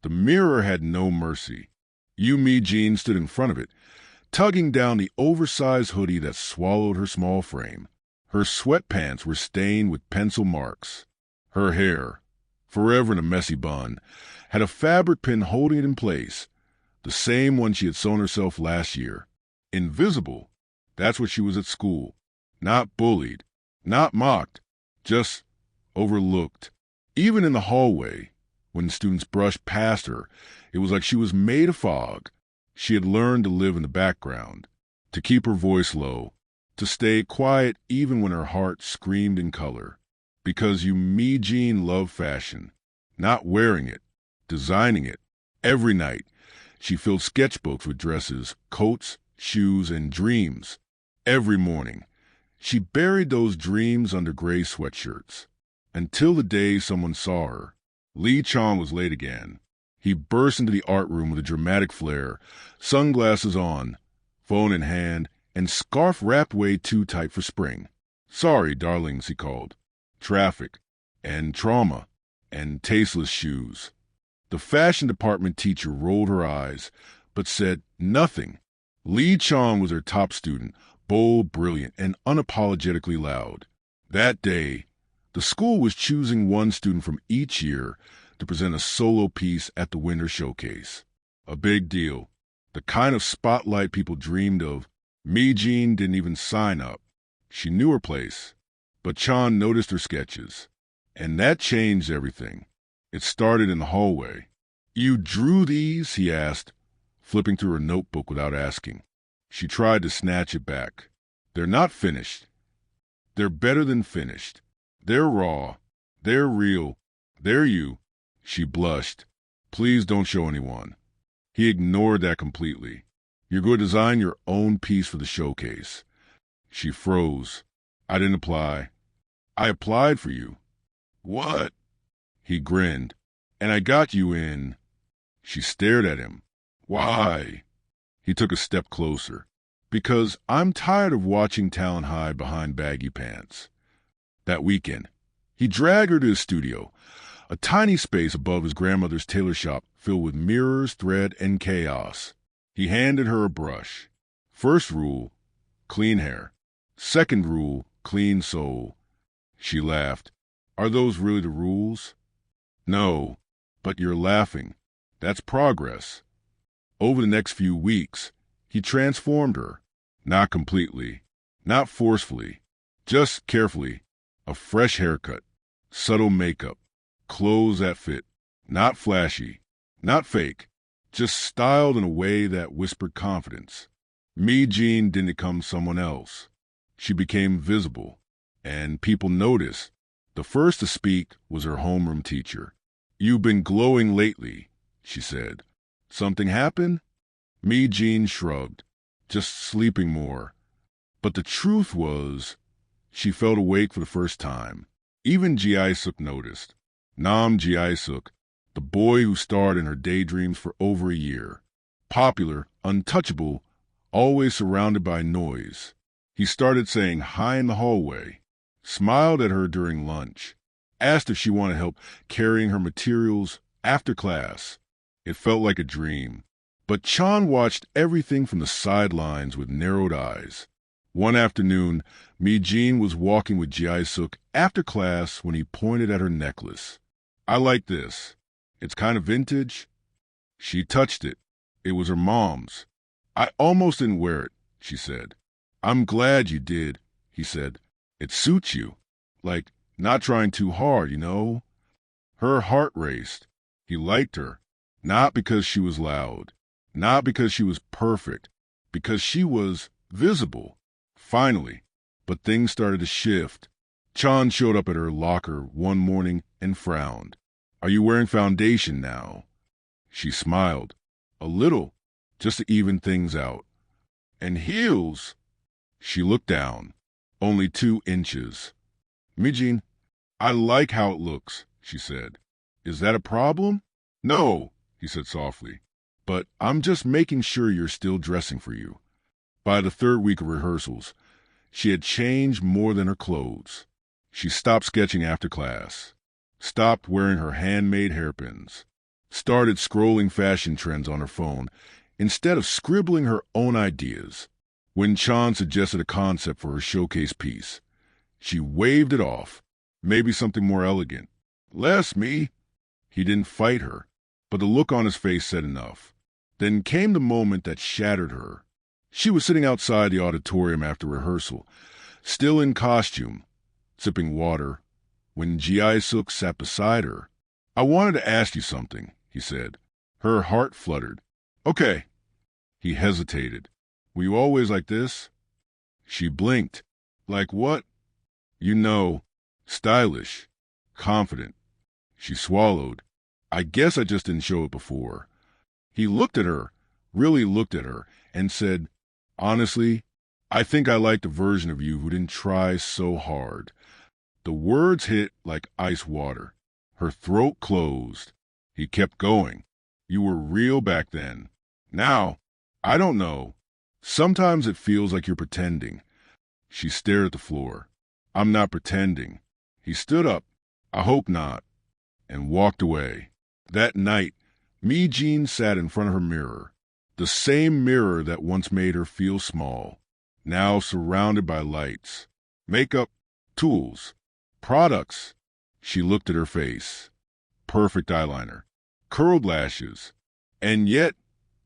The mirror had no mercy. Yoo Mi-jin stood in front of it, tugging down the oversized hoodie that swallowed her small frame. Her sweatpants were stained with pencil marks. Her hair, forever in a messy bun, had a fabric pin holding it in place, the same one she had sewn herself last year. Invisible, that's what she was at school. Not bullied, not mocked, just overlooked. Even in the hallway, when students brushed past her, it was like she was made of fog. She had learned to live in the background, to keep her voice low, to stay quiet even when her heart screamed in color. Because Yoo Mi-jin loved fashion, not wearing it, designing it. Every night, she filled sketchbooks with dresses, coats, shoes, and dreams. Every morning, she buried those dreams under gray sweatshirts. Until the day someone saw her. Lee Chan was late again. He burst into the art room with a dramatic flair, sunglasses on, phone in hand, and scarf wrapped way too tight for spring. "Sorry, darlings," he called. Traffic, and trauma, and tasteless shoes. The fashion department teacher rolled her eyes, but said nothing. Lee Chan was her top student, bold, brilliant, and unapologetically loud. That day, the school was choosing one student from each year to present a solo piece at the winter showcase. A big deal. The kind of spotlight people dreamed of. Mi-jin didn't even sign up. She knew her place. But Chan noticed her sketches. And that changed everything. It started in the hallway. "You drew these?" he asked, flipping through her notebook without asking. She tried to snatch it back. "They're not finished. They're better than finished. They're raw. They're real. They're you." She blushed. "Please don't show anyone." He ignored that completely. "You're going to design your own piece for the showcase." She froze. "I didn't apply." "I applied for you." "What?" He grinned. "And I got you in." She stared at him. "Why?" He took a step closer. "Because I'm tired of watching talent hide behind baggy pants." That weekend, he dragged her to his studio, a tiny space above his grandmother's tailor shop filled with mirrors, thread, and chaos. He handed her a brush. First rule, clean hair. Second rule, clean soul. She laughed. "Are those really the rules?" "No, but you're laughing. That's progress." Over the next few weeks, he transformed her. Not completely, not forcefully, just carefully. A fresh haircut, subtle makeup, clothes that fit. Not flashy, not fake, just styled in a way that whispered confidence. Mi-jin didn't become someone else. She became visible, and people noticed. The first to speak was her homeroom teacher. "You've been glowing lately," she said. "Something happened?" Mi-jin shrugged. "Just sleeping more." But the truth was, she felt awake for the first time. Even Gi-seok noticed. Gi-seok, the boy who starred in her daydreams for over a year. Popular, untouchable, always surrounded by noise. He started saying hi in the hallway, smiled at her during lunch, asked if she wanted help carrying her materials after class. It felt like a dream. But Chan watched everything from the sidelines with narrowed eyes. One afternoon, Mi-jin was walking with Gi-seok after class when he pointed at her necklace. "I like this. It's kind of vintage." She touched it. It was her mom's. "I almost didn't wear it," she said. "I'm glad you did," he said. "It suits you. Like, not trying too hard, you know?" Her heart raced. He liked her. Not because she was loud. Not because she was perfect. Because she was visible. Finally. But things started to shift. Chan showed up at her locker one morning and frowned. "Are you wearing foundation now?" She smiled. "A little, just to even things out." "And heels?" She looked down. "Only 2 inches." "Mi-jin, I like how it looks," she said. "Is that a problem?" "No," he said softly. "But I'm just making sure you're still dressing for you." By the 3rd week of rehearsals, she had changed more than her clothes. She stopped sketching after class, stopped wearing her handmade hairpins, started scrolling fashion trends on her phone instead of scribbling her own ideas. When Chan suggested a concept for her showcase piece, she waved it off. Maybe something more elegant. Less me. He didn't fight her, but the look on his face said enough. Then came the moment that shattered her. She was sitting outside the auditorium after rehearsal, still in costume, sipping water, when Gi-seok sat beside her. I wanted to ask you something, he said. Her heart fluttered. Okay. He hesitated. Were you always like this? She blinked. Like what? You know, stylish, confident. She swallowed. I guess I just didn't show it before. He looked at her, really looked at her, and said, honestly, I think I liked a version of you who didn't try so hard. The words hit like ice water. Her throat closed. He kept going. You were real back then. Now, I don't know. Sometimes it feels like you're pretending. She stared at the floor. I'm not pretending. He stood up. I hope not. And walked away. That night, Mi-jin sat in front of her mirror. The same mirror that once made her feel small. Now surrounded by lights. Makeup, tools, products. She looked at her face. Perfect eyeliner. Curled lashes. And yet,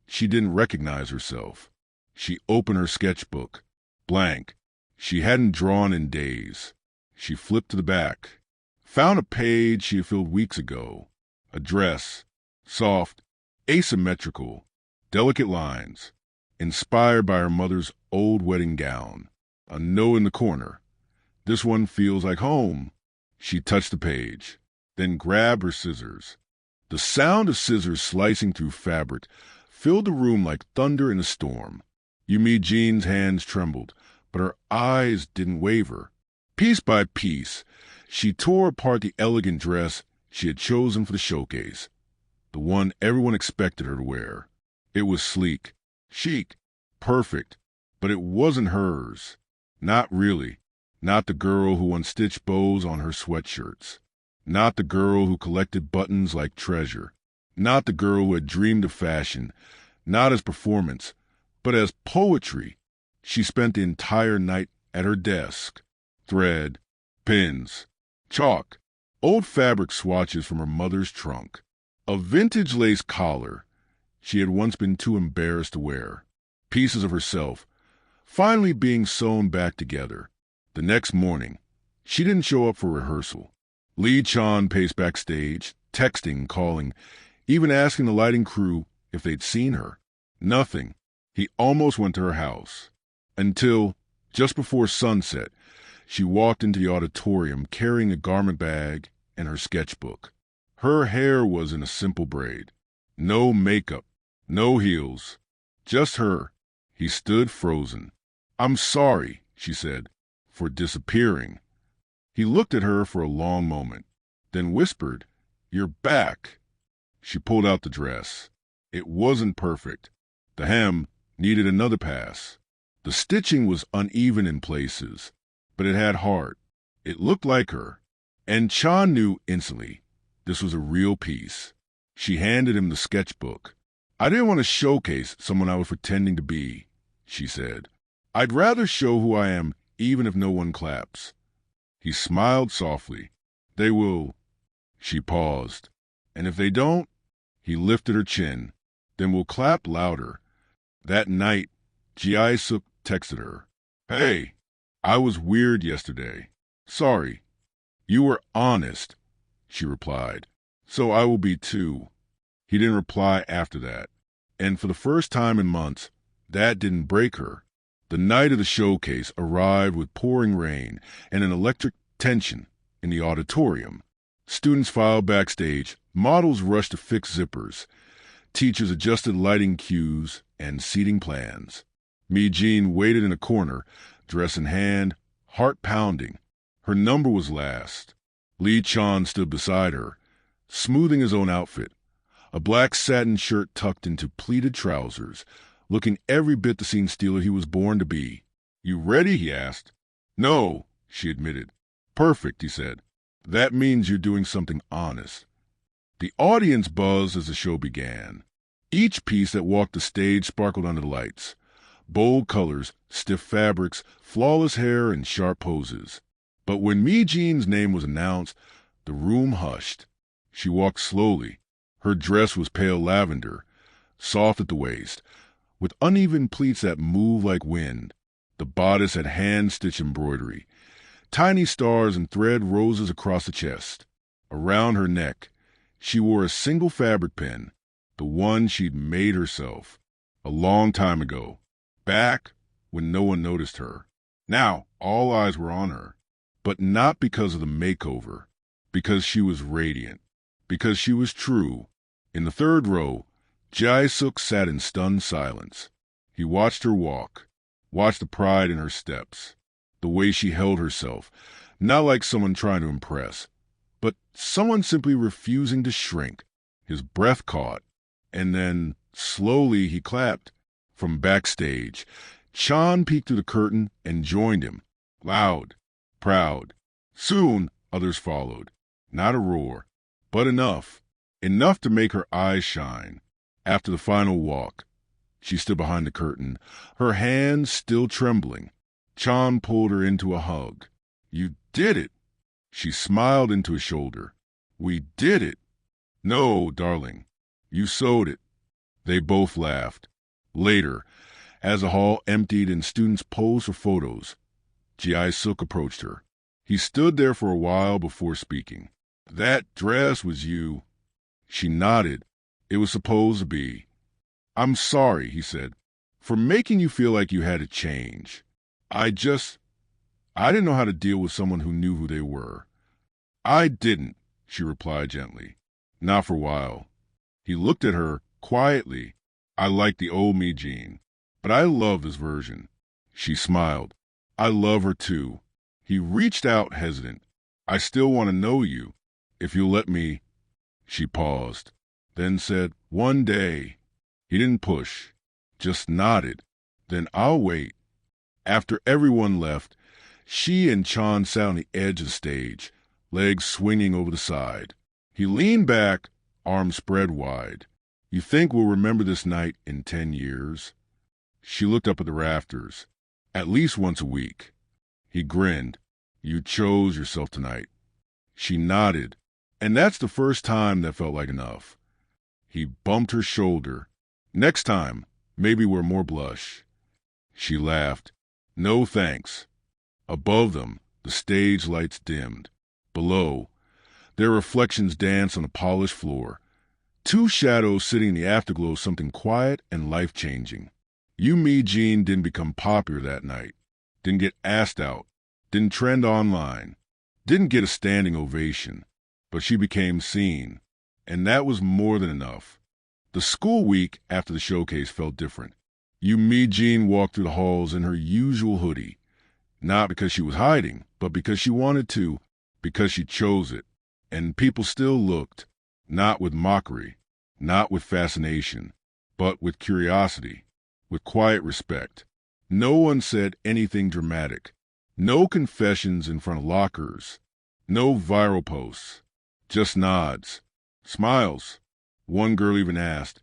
she didn't recognize herself. She opened her sketchbook. Blank. She hadn't drawn in days. She flipped to the back. Found a page she had filled weeks ago. A dress. Soft. Asymmetrical. Delicate lines. Inspired by her mother's old wedding gown. A note in the corner. This one feels like home. She touched the page. Then grabbed her scissors. The sound of scissors slicing through fabric filled the room like thunder in a storm. Yoo Mi-jin's hands trembled, but her eyes didn't waver. Piece by piece, she tore apart the elegant dress she had chosen for the showcase, the one everyone expected her to wear. It was sleek, chic, perfect, but it wasn't hers. Not really. Not the girl who unstitched bows on her sweatshirts. Not the girl who collected buttons like treasure. Not the girl who had dreamed of fashion, not as performance, but as poetry. She spent the entire night at her desk. Thread, pins, chalk, old fabric swatches from her mother's trunk, a vintage lace collar she had once been too embarrassed to wear, pieces of herself, finally being sewn back together. The next morning, she didn't show up for rehearsal. Lee Chan paced backstage, texting, calling, even asking the lighting crew if they'd seen her. Nothing. He almost went to her house. Until, just before sunset, she walked into the auditorium carrying a garment bag and her sketchbook. Her hair was in a simple braid. No makeup, no heels, just her. He stood frozen. I'm sorry, she said, for disappearing. He looked at her for a long moment, then whispered, You're back. She pulled out the dress. It wasn't perfect. The hem needed another pass. The stitching was uneven in places, but it had heart. It looked like her. And Chan knew instantly this was a real piece. She handed him the sketchbook. I didn't want to showcase someone I was pretending to be, she said. I'd rather show who I am even if no one claps. He smiled softly. They will. She paused. And if they don't, he lifted her chin. Then we'll clap louder. That night, Gi-seok texted her. Hey, I was weird yesterday. Sorry. You were honest, she replied. So I will be too. He didn't reply after that. And for the first time in months, that didn't break her. The night of the showcase arrived with pouring rain and an electric tension in the auditorium. Students filed backstage, models rushed to fix zippers, teachers adjusted lighting cues and seating plans. Mi-jin waited in a corner, dress in hand, heart pounding. Her number was last. Lee Chan stood beside her, smoothing his own outfit, a black satin shirt tucked into pleated trousers, looking every bit the scene stealer he was born to be. You ready? He asked. No, she admitted. Perfect, he said. That means you're doing something honest. The audience buzzed as the show began. Each piece that walked the stage sparkled under the lights. Bold colors, stiff fabrics, flawless hair, and sharp poses. But when Mi-jin's name was announced, the room hushed. She walked slowly. Her dress was pale lavender, soft at the waist, with uneven pleats that moved like wind. The bodice had hand-stitched embroidery, tiny stars and thread roses across the chest. Around her neck, she wore a single fabric pin, the one she'd made herself, a long time ago, back when no one noticed her. Now, all eyes were on her, but not because of the makeover, because she was radiant, because she was true. In the third row, Gi-seok sat in stunned silence. He watched her walk, watched the pride in her steps, the way she held herself, not like someone trying to impress, but someone simply refusing to shrink. His breath caught, and then, slowly, he clapped. From backstage, Chan peeked through the curtain and joined him, loud, proud. Soon, others followed. Not a roar, but enough to make her eyes shine. After the final walk, she stood behind the curtain, her hands still trembling. Chan pulled her into a hug. "You did it." She smiled into his shoulder. "We did it." "No, darling, you sewed it." They both laughed. Later, as the hall emptied and students posed for photos, Gi-seok approached her. He stood there for a while before speaking. "That dress was you." She nodded. "It was supposed to be." "I'm sorry," he said, "for making you feel like you had to change. I didn't know how to deal with someone who knew who they were." "I didn't," she replied gently. "Not for a while." He looked at her quietly. "I like the old Mi-jin, but I love this version." She smiled. "I love her too." He reached out, hesitant. "I still want to know you, if you'll let me." She paused, then said, "One day." He didn't push, just nodded. "Then I'll wait." After everyone left, she and Chan sat on the edge of the stage, legs swinging over the side. He leaned back, arms spread wide. "You think we'll remember this night in 10 years?" She looked up at the rafters. "At least once a week." He grinned. "You chose yourself tonight." She nodded, and that's the first time that felt like enough. He bumped her shoulder. "Next time, maybe wear more blush." She laughed. "No thanks." Above them, the stage lights dimmed. Below, their reflections danced on the polished floor. Two shadows sitting in the afterglow of something quiet and life-changing. Yoo Mi-jin didn't become popular that night, didn't get asked out, didn't trend online, didn't get a standing ovation, but she became seen, and that was more than enough. The school week after the showcase felt different. Yoo Mi-jin walked through the halls in her usual hoodie, not because she was hiding, but because she wanted to, because she chose it, and people still looked. Not with mockery, not with fascination, but with curiosity, with quiet respect. No one said anything dramatic. No confessions in front of lockers. No viral posts. Just nods. Smiles. One girl even asked,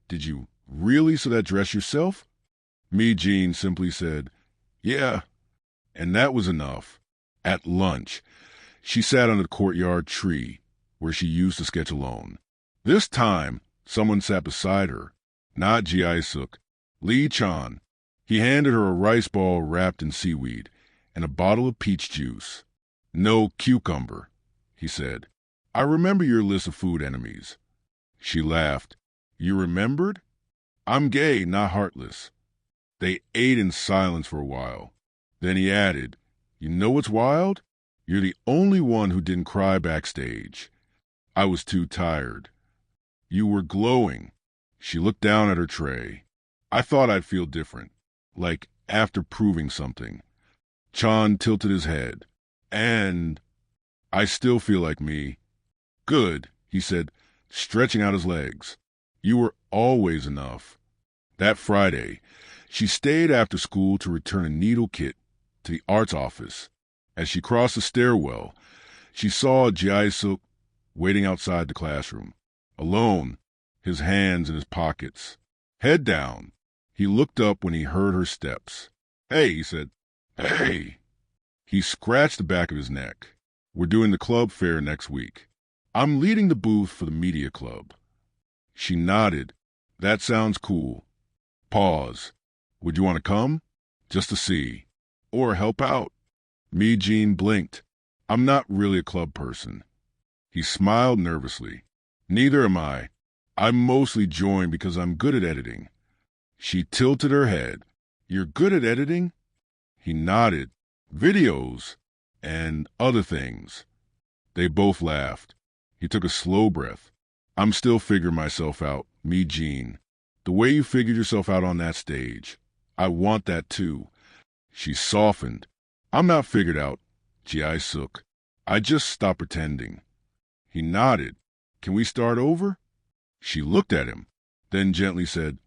"Did you really sew that dress yourself?" Mi-jin simply said, "Yeah." And that was enough. At lunch, she sat under the courtyard tree, where she used to sketch alone. This time, someone sat beside her. Not Gi-seok. Lee Chan. He handed her a rice ball wrapped in seaweed and a bottle of peach juice. "No cucumber," he said. "I remember your list of food enemies." She laughed. "You remembered? I'm gay, not heartless." They ate in silence for a while. Then he added, "You know what's wild? You're the only one who didn't cry backstage." "I was too tired." "You were glowing." She looked down at her tray. "I thought I'd feel different, like after proving something." Chan tilted his head. "And I still feel like me." "Good," he said, stretching out his legs. "You were always enough." That Friday, she stayed after school to return a needle kit to the arts office. As she crossed the stairwell, she saw Gi-seok waiting outside the classroom. Alone, his hands in his pockets. Head down. He looked up when he heard her steps. "Hey," he said. "Hey." He scratched the back of his neck. "We're doing the club fair next week. I'm leading the booth for the media club." She nodded. "That sounds cool." Pause. "Would you want to come? Just to see. Or help out?" Mi-jin blinked. "I'm not really a club person." He smiled nervously. "Neither am I. I mostly join because I'm good at editing." She tilted her head. "You're good at editing?" He nodded. "Videos and other things." They both laughed. He took a slow breath. "I'm still figuring myself out, Mi-jin. The way you figured yourself out on that stage. I want that too." She softened. "I'm not figured out, Gi-seok. I just stopped pretending." He nodded. "Can we start over?" She looked at him, then gently said,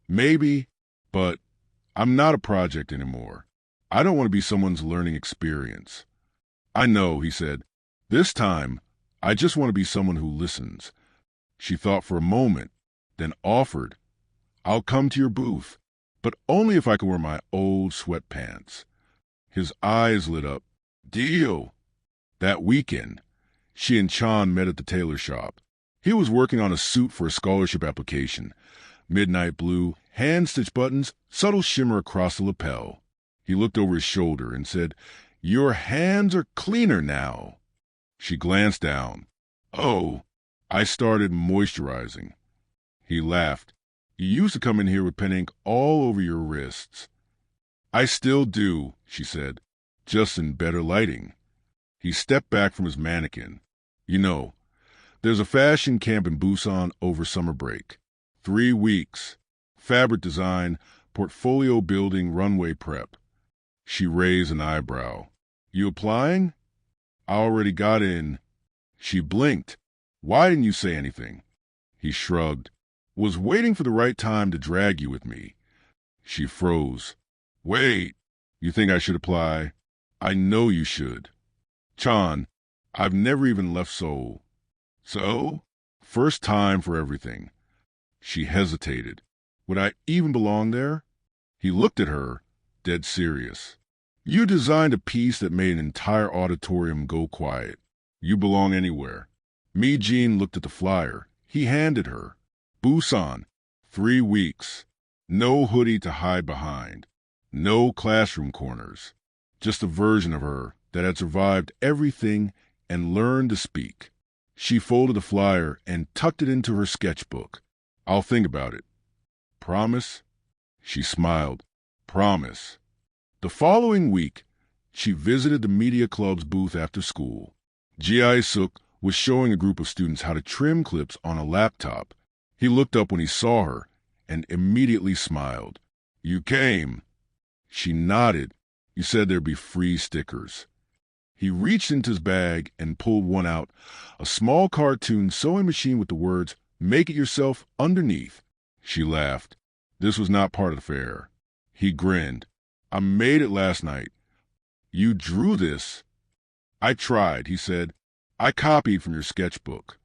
"Maybe, but I'm not a project anymore. I don't want to be someone's learning experience." "I know," he said. "This time, I just want to be someone who listens." She thought for a moment, then offered, "I'll come to your booth, but only if I can wear my old sweatpants." His eyes lit up. "Deal." That weekend, she and Chan met at the tailor shop. He was working on a suit for a scholarship application. Midnight blue, hand-stitched buttons, subtle shimmer across the lapel. He looked over his shoulder and said, "Your hands are cleaner now." She glanced down. "Oh." I started moisturizing. He laughed. "You used to come in here with pen ink all over your wrists." "I still do," she said, "just in better lighting." He stepped back from his mannequin. "You know, there's a fashion camp in Busan over summer break. 3 weeks. Fabric design, portfolio building, runway prep." She raised an eyebrow. "You applying?" "I already got in." She blinked. "Why didn't you say anything?" He shrugged. "Was waiting for the right time to drag you with me." She froze. "Wait. You think I should apply?" "I know you should." "Chan, I've never even left Seoul." "So?" "First time for everything." She hesitated. "Would I even belong there?" He looked at her, dead serious. "You designed a piece that made an entire auditorium go quiet. You belong anywhere." Mi-jin looked at the flyer. He handed her. "Busan, 3 weeks. No hoodie to hide behind. No classroom corners. Just a version of her that had survived everything and learned to speak." She folded the flyer and tucked it into her sketchbook. "I'll think about it." "Promise?" She smiled. "Promise." The following week, she visited the media club's booth after school. Gi-seok was showing a group of students how to trim clips on a laptop. He looked up when he saw her and immediately smiled. "You came." She nodded. "You said there'd be free stickers." He reached into his bag and pulled one out, a small cartoon sewing machine with the words, "Make it yourself," underneath. She laughed. This was not part of the fair. He grinned. "I made it last night." "You drew this?" "I tried," he said. "I copied from your sketchbook."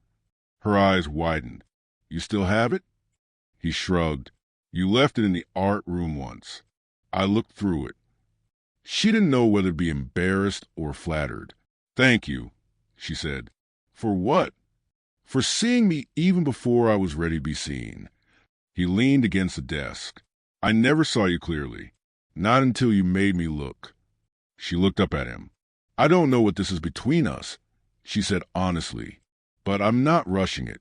Her eyes widened. "You still have it?" He shrugged. "You left it in the art room once. I looked through it." She didn't know whether to be embarrassed or flattered. "Thank you," she said. "For what?" "For seeing me even before I was ready to be seen." He leaned against the desk. "I never saw you clearly. Not until you made me look." She looked up at him. "I don't know what this is between us," she said honestly, "but I'm not rushing it."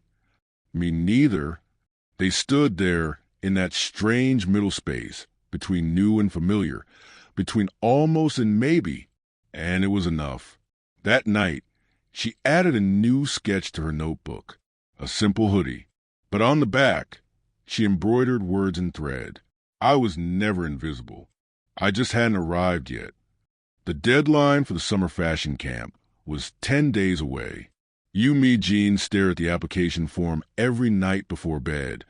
"Me neither." They stood there in that strange middle space between new and familiar, between almost and maybe, and it was enough. That night, she added a new sketch to her notebook, a simple hoodie, but on the back, she embroidered words in thread. "I was never invisible. I just hadn't arrived yet." The deadline for the summer fashion camp was 10 days away. Yoo Mi-jin stared at the application form every night before bed,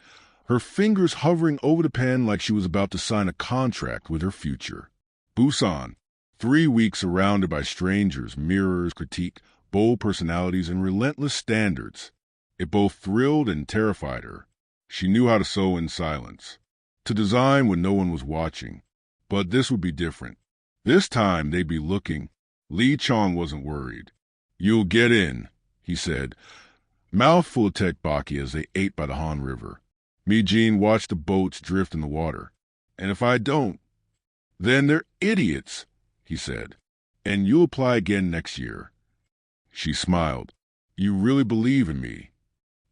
her fingers hovering over the pen like she was about to sign a contract with her future. Busan, 3 weeks surrounded by strangers, mirrors, critique, bold personalities, and relentless standards. It both thrilled and terrified her. She knew how to sew in silence, to design when no one was watching. But this would be different. This time they'd be looking. Lee Chong wasn't worried. "You'll get in," he said, mouth full of tteokbokki as they ate by the Han River. Mi-jin watched the boats drift in the water. "And if I don't?" "Then they're idiots," he said. "And you'll apply again next year." She smiled. "You really believe in me?"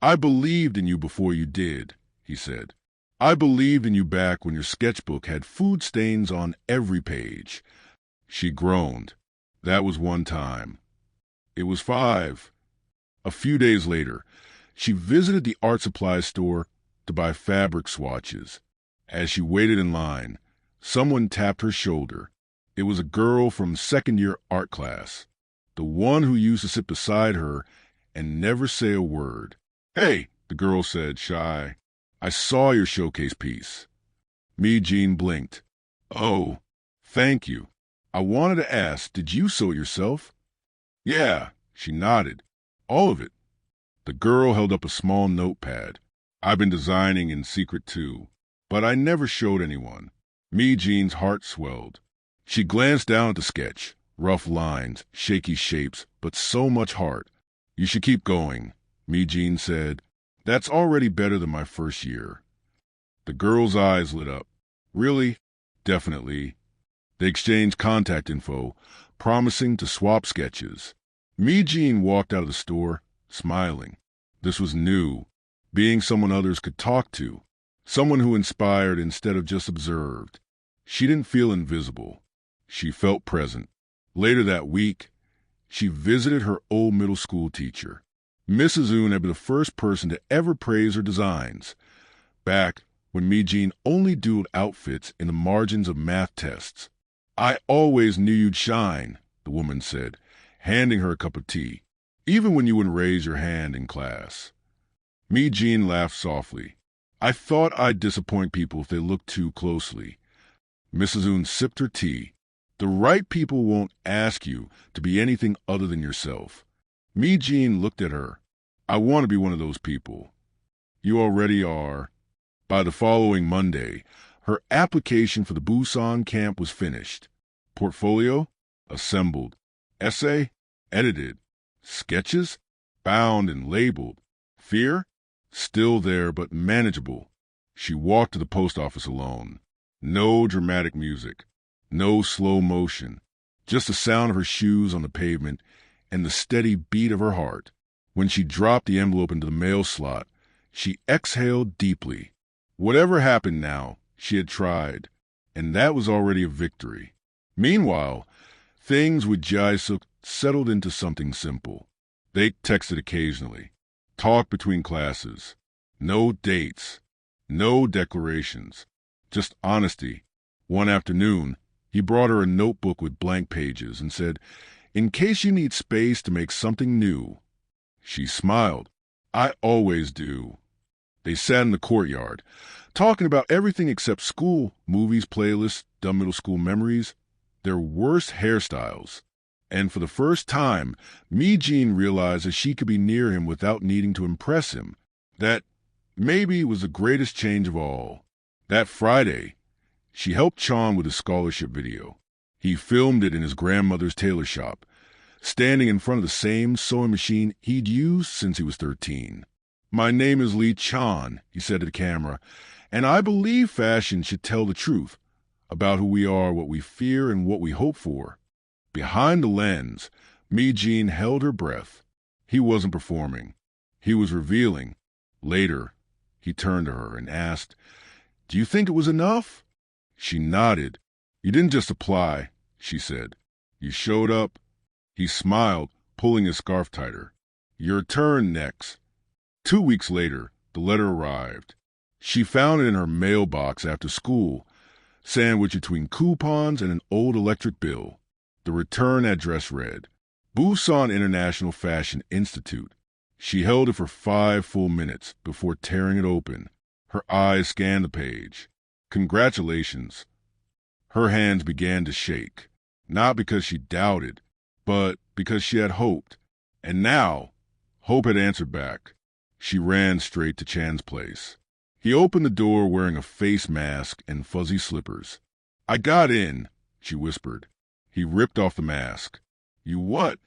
"I believed in you before you did," he said. "I believed in you back when your sketchbook had food stains on every page." She groaned. That was one time. It was 5. A few days later, she visited the art supply store to buy fabric swatches. As she waited in line, someone tapped her shoulder. It was a girl from second-year art class, the one who used to sit beside her and never say a word. "Hey," the girl said, shy. "I saw your showcase piece." Mi-jin blinked. "Oh, thank you. I wanted to ask, did you sew it yourself?" "Yeah," she nodded. "All of it." The girl held up a small notepad. "I've been designing in secret too, but I never showed anyone." Mi-jin's heart swelled. She glanced down at the sketch. Rough lines, shaky shapes, but so much heart. "You should keep going," Mi-jin said. "That's already better than my first year." The girl's eyes lit up. "Really?" "Definitely." They exchanged contact info, promising to swap sketches. Mi-jin walked out of the store, smiling. This was new, being someone others could talk to, someone who inspired instead of just observed. She didn't feel invisible. She felt present. Later that week, she visited her old middle school teacher. Mrs. Eun had been the first person to ever praise her designs, back when Mi-jin only doodled outfits in the margins of math tests. "I always knew you'd shine," the woman said, handing her a cup of tea, "even when you wouldn't raise your hand in class." Mi-jin laughed softly. "I thought I'd disappoint people if they looked too closely." Mrs. Eun sipped her tea. "The right people won't ask you to be anything other than yourself." Mi-jin looked at her. "I want to be one of those people." "You already are." By the following Monday, her application for the Busan camp was finished. Portfolio? Assembled. Essay? Edited. Sketches? Bound and labeled. Fear? Still there, but manageable. She walked to the post office alone. No dramatic music. No slow motion. Just the sound of her shoes on the pavement and the steady beat of her heart. When she dropped the envelope into the mail slot, she exhaled deeply. Whatever happened now, she had tried, and that was already a victory. Meanwhile, things with Gi-seok settled into something simple. They texted occasionally, talked between classes. No dates, no declarations, just honesty. One afternoon, he brought her a notebook with blank pages and said, "In case you need space to make something new." She smiled. "I always do." They sat in the courtyard, talking about everything except school, movies, playlists, dumb middle school memories, their worst hairstyles. And for the first time, Mi-jin realized that she could be near him without needing to impress him. That maybe was the greatest change of all. That Friday, she helped Chon with his scholarship video. He filmed it in his grandmother's tailor shop, standing in front of the same sewing machine he'd used since he was 13. "My name is Lee Chan," he said to the camera, "and I believe fashion should tell the truth about who we are, what we fear, and what we hope for." Behind the lens, Mi-jin held her breath. He wasn't performing. He was revealing. Later, he turned to her and asked, "Do you think it was enough?" She nodded. "You didn't just apply," she said. "You showed up." He smiled, pulling his scarf tighter. "Your turn next." 2 weeks later, the letter arrived. She found it in her mailbox after school, sandwiched between coupons and an old electric bill. The return address read, Busan International Fashion Institute. She held it for 5 full minutes before tearing it open. Her eyes scanned the page. "Congratulations." Her hands began to shake, not because she doubted, but because she had hoped. And now, Hope had answered back. She ran straight to Chan's place. He opened the door wearing a face mask and fuzzy slippers. "I got in," she whispered. He ripped off the mask. "You what?"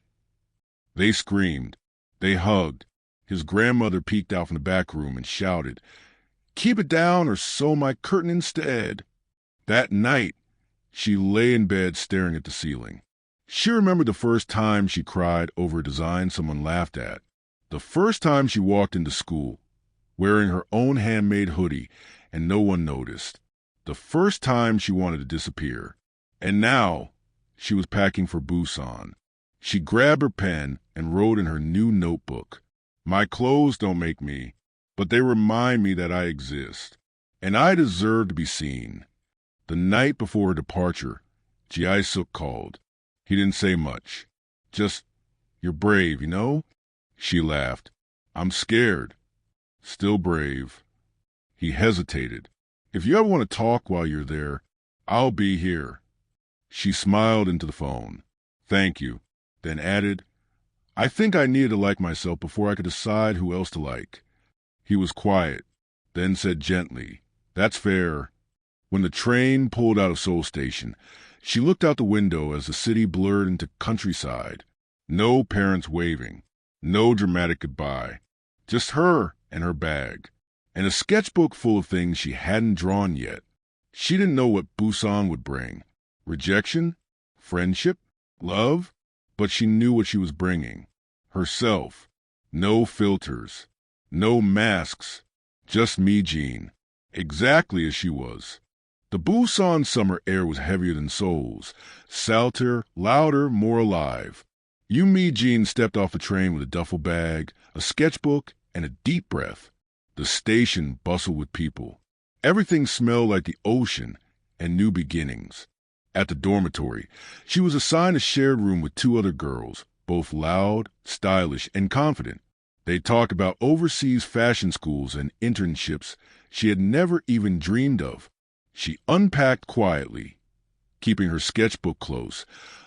They screamed. They hugged. His grandmother peeked out from the back room and shouted, "Keep it down or sew my curtain instead." That night, she lay in bed staring at the ceiling. She remembered the first time she cried over a design someone laughed at. The first time she walked into school, wearing her own handmade hoodie, and no one noticed. The first time she wanted to disappear. And now, she was packing for Busan. She grabbed her pen and wrote in her new notebook, "My clothes don't make me, but they remind me that I exist, and I deserve to be seen." The night before her departure, Gi-seok called. He didn't say much. Just, "You're brave, you know?" She laughed. "I'm scared. Still brave." He hesitated. "If you ever want to talk while you're there, I'll be here." She smiled into the phone. "Thank you," then added, "I think I needed to like myself before I could decide who else to like." He was quiet, then said gently, "That's fair." When the train pulled out of Seoul Station, she looked out the window as the city blurred into countryside. No parents waving. No dramatic goodbye. Just her and her bag. And a sketchbook full of things she hadn't drawn yet. She didn't know what Busan would bring. Rejection? Friendship? Love? But she knew what she was bringing. Herself. No filters. No masks. Just Mi-jin. Exactly as she was. The Busan summer air was heavier than Seoul's. Salter, louder, more alive. Yoo Mi-jin stepped off the train with a duffel bag, a sketchbook, and a deep breath. The station bustled with people. Everything smelled like the ocean and new beginnings. At the dormitory, she was assigned a shared room with two other girls, both loud, stylish, and confident. They talked about overseas fashion schools and internships she had never even dreamed of. She unpacked quietly, keeping her sketchbook close,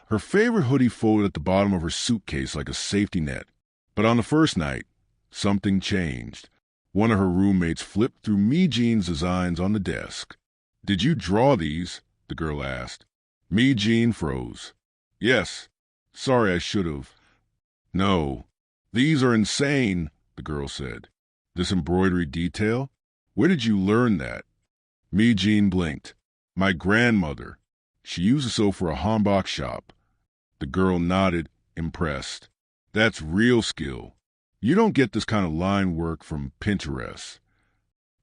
her favorite hoodie folded at the bottom of her suitcase like a safety net. But on the first night, something changed. One of her roommates flipped through Mi-jin's designs on the desk. "Did you draw these?" the girl asked. Mi-jin froze. "Yes. Sorry, I should have." "No. These are insane," the girl said. "This embroidery detail? Where did you learn that?" Mi-jin blinked. "My grandmother. She used to sew for a hanbok shop." The girl nodded, impressed. "That's real skill. You don't get this kind of line work from Pinterest."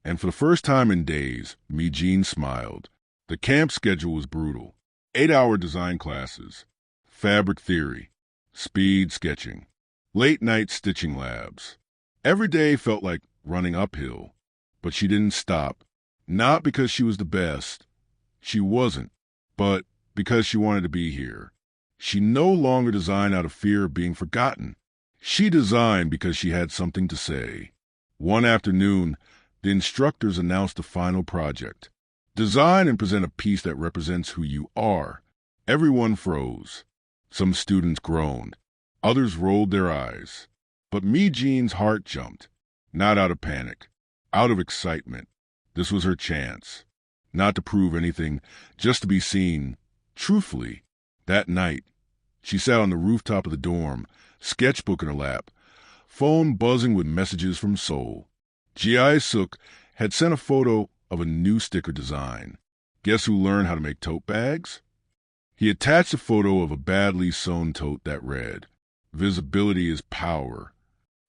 And for the first time in days, Mi-jin smiled. The camp schedule was brutal. 8-hour design classes, fabric theory, speed sketching, late-night stitching labs. Every day felt like running uphill, but she didn't stop. Not because she was the best. She wasn't, but because she wanted to be here. She no longer designed out of fear of being forgotten. She designed because she had something to say. One afternoon, the instructors announced the final project. Design and present a piece that represents who you are. Everyone froze. Some students groaned. Others rolled their eyes. But Mi-jin's heart jumped. Not out of panic. Out of excitement. This was her chance. Not to prove anything, just to be seen. Truthfully. That night, she sat on the rooftop of the dorm, sketchbook in her lap, phone buzzing with messages from Seoul. Gi-seok had sent a photo of a new sticker design. Guess who learned how to make tote bags? He attached a photo of a badly sewn tote that read, "Visibility is power."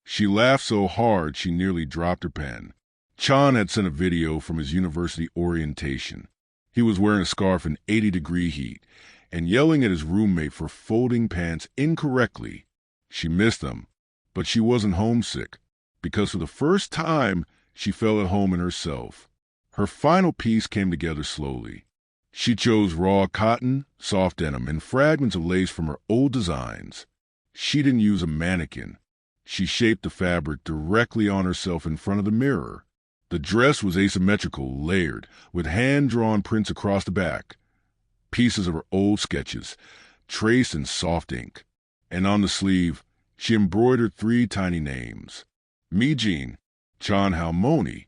She laughed so hard she nearly dropped her pen. Chan had sent a video from his university orientation. He was wearing a scarf in 80-degree heat and yelling at his roommate for folding pants incorrectly. She missed them, but she wasn't homesick, because for the first time she felt at home in herself. Her final piece came together slowly. She chose raw cotton, soft denim, and fragments of lace from her old designs. She didn't use a mannequin. She shaped the fabric directly on herself in front of the mirror. The dress was asymmetrical, layered, with hand-drawn prints across the back. Pieces of her old sketches, traced in soft ink. And on the sleeve, She embroidered 3 tiny names, Mi-jin, Chan Halmoni.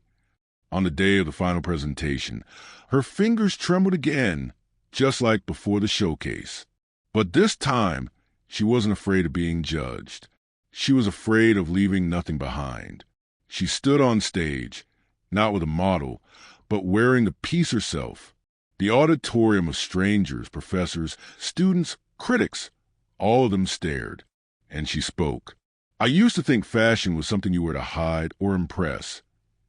On the day of the final presentation, her fingers trembled again, just like before the showcase. But this time, she wasn't afraid of being judged. She was afraid of leaving nothing behind. She stood on stage, not with a model, but wearing the piece herself. The auditorium of strangers, professors, students, critics, all of them stared. And she spoke. "I used to think fashion was something you were to hide or impress,"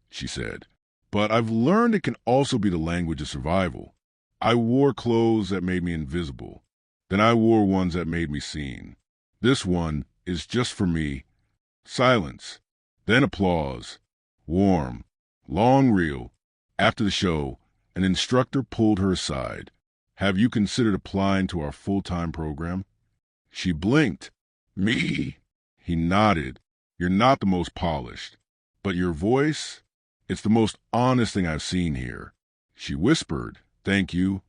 she said. "But I've learned it can also be the language of survival. I wore clothes that made me invisible. Then I wore ones that made me seen. This one is just for me." Silence. Then applause. Warm. Long reel. After the show, an instructor pulled her aside. "Have you considered applying to our full-time program?" She blinked. "Me?" He nodded. "You're not the most polished. But your voice, it's the most honest thing I've seen here." She whispered, "Thank you."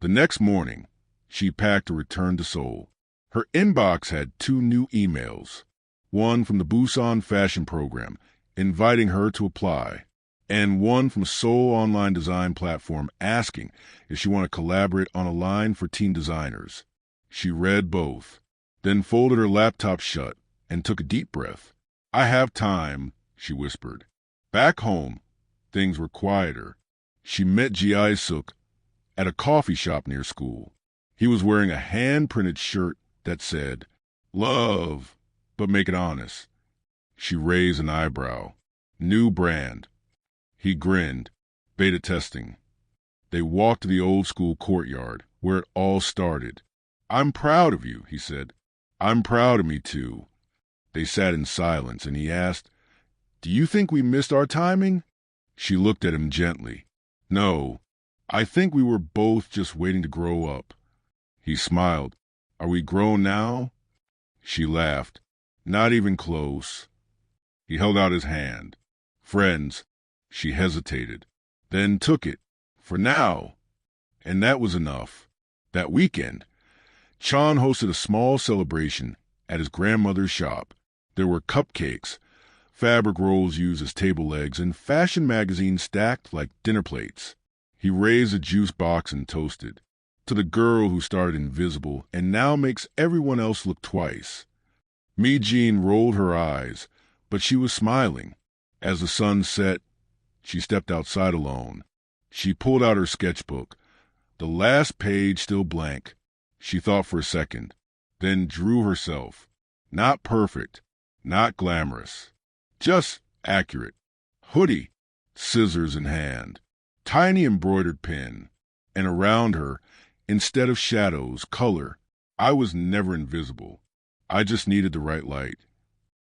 The next morning, she packed to return to Seoul. Her inbox had 2 new emails, one from the Busan fashion program inviting her to apply, and one from Seoul online design platform asking if she wanted to collaborate on a line for teen designers. She read both, then folded her laptop shut and took a deep breath. "I have time," she whispered. Back home, things were quieter. She met Gi-seok at a coffee shop near school. He was wearing a hand-printed shirt that said, "Love, but make it honest." She raised an eyebrow. "New brand." He grinned. "Beta testing." They walked to the old-school courtyard, where it all started. "I'm proud of you," he said. "I'm proud of me, too." They sat in silence, and he asked, "Do you think we missed our timing?" She looked at him gently. "No, I think we were both just waiting to grow up." He smiled. "Are we grown now?" She laughed. "Not even close." He held out his hand. "Friends." She hesitated, then took it. "For now." And that was enough. That weekend, Chan hosted a small celebration at his grandmother's shop. There were cupcakes, fabric rolls used as table legs, and fashion magazines stacked like dinner plates. He raised a juice box and toasted. "To the girl who started invisible and now makes everyone else look twice." Mi-jin rolled her eyes, but she was smiling. As the sun set, she stepped outside alone. She pulled out her sketchbook, the last page still blank. She thought for a second, then drew herself. Not perfect, not glamorous, just accurate. Hoodie, scissors in hand, tiny embroidered pen, and around her, instead of shadows, color. "I was never invisible. I just needed the right light."